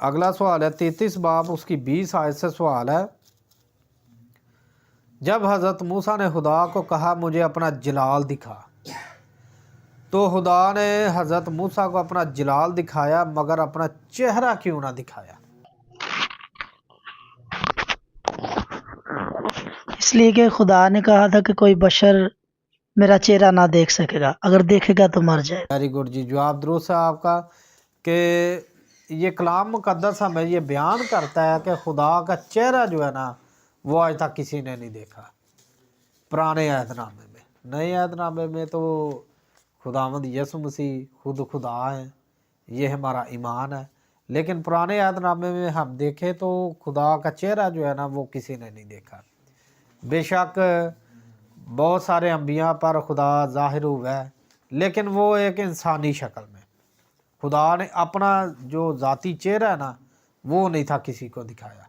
اگلا سوال ہے 33 باب اس کی 20 آیت سے سوال ہے، جب حضرت موسیٰ نے خدا کو کہا مجھے اپنا جلال دکھا، تو خدا نے حضرت موسیٰ کو اپنا جلال دکھایا مگر اپنا چہرہ کیوں نہ دکھایا؟ اس لیے کہ خدا نے کہا تھا کہ کوئی بشر میرا چہرہ نہ دیکھ سکے گا، اگر دیکھے گا تو مر جائے گا۔ ویری گڈ جی، جواب درست ہے آپ کا کہ یہ کلام مقدس ہمیں یہ بیان کرتا ہے کہ خدا کا چہرہ جو ہے نا وہ آج تک کسی نے نہیں دیکھا پرانے عہد نامے میں۔ نئے عہد نامے میں تو خداوند یسوع مسیح خود خدا ہیں، یہ ہمارا ایمان ہے، لیکن پرانے عہد نامے میں ہم دیکھیں تو خدا کا چہرہ جو ہے نا وہ کسی نے نہیں دیکھا۔ بے شک بہت سارے انبیاء پر خدا ظاہر ہوا ہے، لیکن وہ ایک انسانی شکل میں، خدا نے اپنا جو ذاتی چہرہ ہے نا وہ نہیں تھا کسی کو دکھایا۔